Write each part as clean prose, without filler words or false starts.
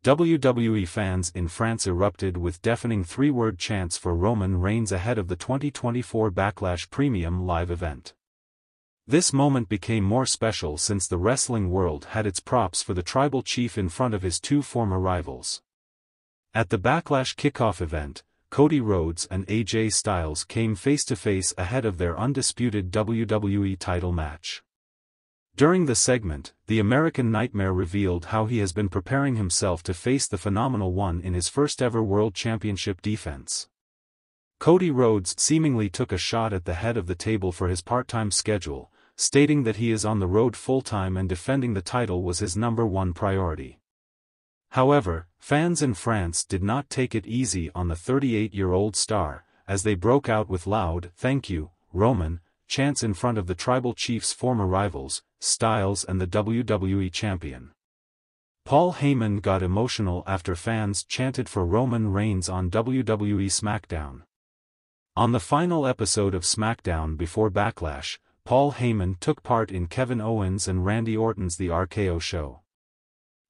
WWE fans in France erupted with deafening three-word chants for Roman Reigns ahead of the 2024 Backlash Premium live event. This moment became more special since the wrestling world had its props for the tribal chief in front of his two former rivals. At the Backlash kickoff event, Cody Rhodes and AJ Styles came face-to-face ahead of their undisputed WWE title match. During the segment, the American Nightmare revealed how he has been preparing himself to face the Phenomenal One in his first-ever World Championship defense. Cody Rhodes seemingly took a shot at the head of the table for his part-time schedule, stating that he is on the road full-time and defending the title was his #1 priority. However, fans in France did not take it easy on the 38-year-old star, as they broke out with loud "Thank you, Roman" chants in front of the tribal chief's former rivals, Styles and the WWE champion. Paul Heyman got emotional after fans chanted for Roman Reigns on WWE SmackDown. On the final episode of SmackDown before Backlash, Paul Heyman took part in Kevin Owens and Randy Orton's The RKO show.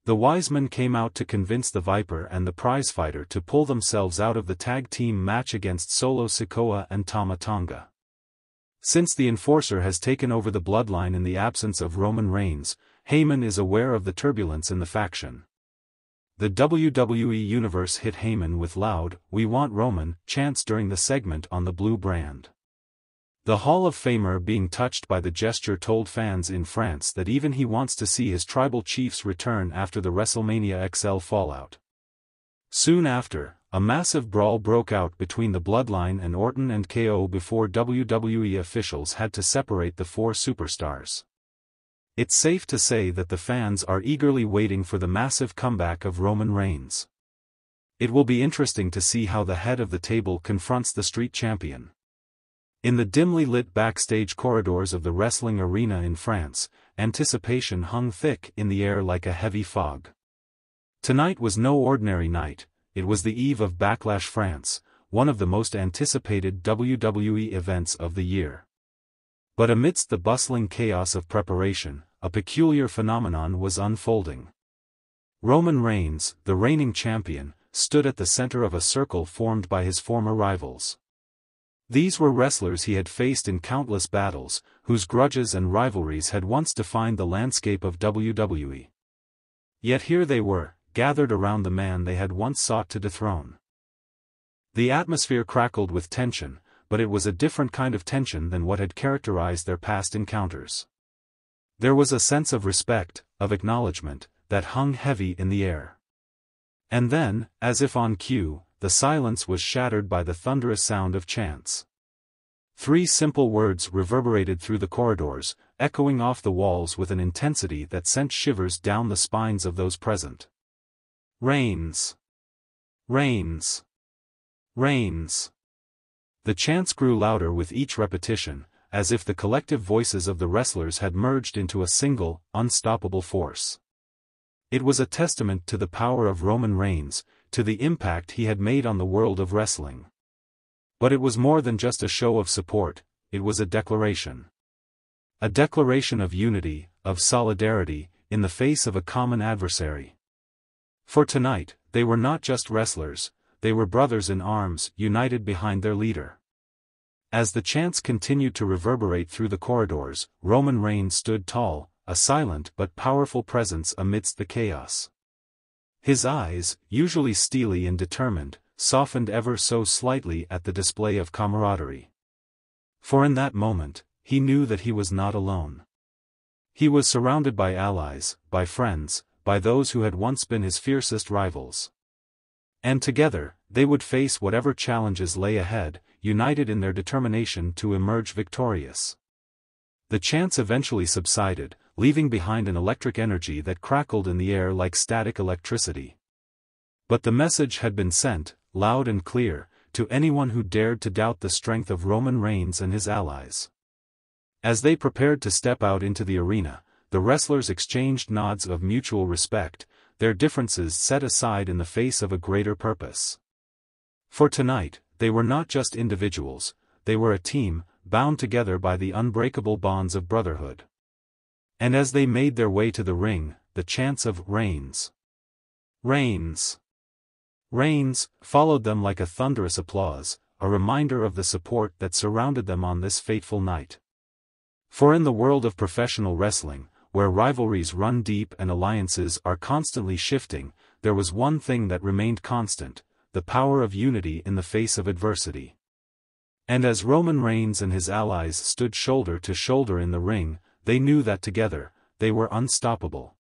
The Wiseman came out to convince the Viper and the prizefighter to pull themselves out of the tag team match against Solo Sikoa and Tama Tonga. Since the Enforcer has taken over the bloodline in the absence of Roman Reigns, Heyman is aware of the turbulence in the faction. The WWE Universe hit Heyman with loud "We want Roman" chants during the segment on the Blue brand. The Hall of Famer being touched by the gesture told fans in France that even he wants to see his tribal chiefs return after the WrestleMania XL fallout. Soon after, a massive brawl broke out between the Bloodline and Orton and KO before WWE officials had to separate the four superstars. It's safe to say that the fans are eagerly waiting for the massive comeback of Roman Reigns. It will be interesting to see how the head of the table confronts the street champion. In the dimly lit backstage corridors of the wrestling arena in France, anticipation hung thick in the air like a heavy fog. Tonight was no ordinary night. It was the eve of Backlash France, one of the most anticipated WWE events of the year. But amidst the bustling chaos of preparation, a peculiar phenomenon was unfolding. Roman Reigns, the reigning champion, stood at the center of a circle formed by his former rivals. These were wrestlers he had faced in countless battles, whose grudges and rivalries had once defined the landscape of WWE. Yet here they were, gathered around the man they had once sought to dethrone. The atmosphere crackled with tension, but it was a different kind of tension than what had characterized their past encounters. There was a sense of respect, of acknowledgement, that hung heavy in the air. And then, as if on cue, the silence was shattered by the thunderous sound of chants. Three simple words reverberated through the corridors, echoing off the walls with an intensity that sent shivers down the spines of those present. Reigns. Reigns. Reigns. The chants grew louder with each repetition, as if the collective voices of the wrestlers had merged into a single, unstoppable force. It was a testament to the power of Roman Reigns, to the impact he had made on the world of wrestling. But it was more than just a show of support, it was a declaration. A declaration of unity, of solidarity, in the face of a common adversary. For tonight, they were not just wrestlers, they were brothers in arms, united behind their leader. As the chants continued to reverberate through the corridors, Roman Reigns stood tall, a silent but powerful presence amidst the chaos. His eyes, usually steely and determined, softened ever so slightly at the display of camaraderie. For in that moment, he knew that he was not alone. He was surrounded by allies, by friends, by those who had once been his fiercest rivals. And together, they would face whatever challenges lay ahead, united in their determination to emerge victorious. The chants eventually subsided, leaving behind an electric energy that crackled in the air like static electricity. But the message had been sent, loud and clear, to anyone who dared to doubt the strength of Roman Reigns and his allies. As they prepared to step out into the arena, the wrestlers exchanged nods of mutual respect, their differences set aside in the face of a greater purpose. For tonight, they were not just individuals, they were a team, bound together by the unbreakable bonds of brotherhood. And as they made their way to the ring, the chants of "Reigns. Reigns. Reigns followed them like a thunderous applause, a reminder of the support that surrounded them on this fateful night. For in the world of professional wrestling, where rivalries run deep and alliances are constantly shifting, there was one thing that remained constant: the power of unity in the face of adversity. And as Roman Reigns and his allies stood shoulder to shoulder in the ring, they knew that together, they were unstoppable.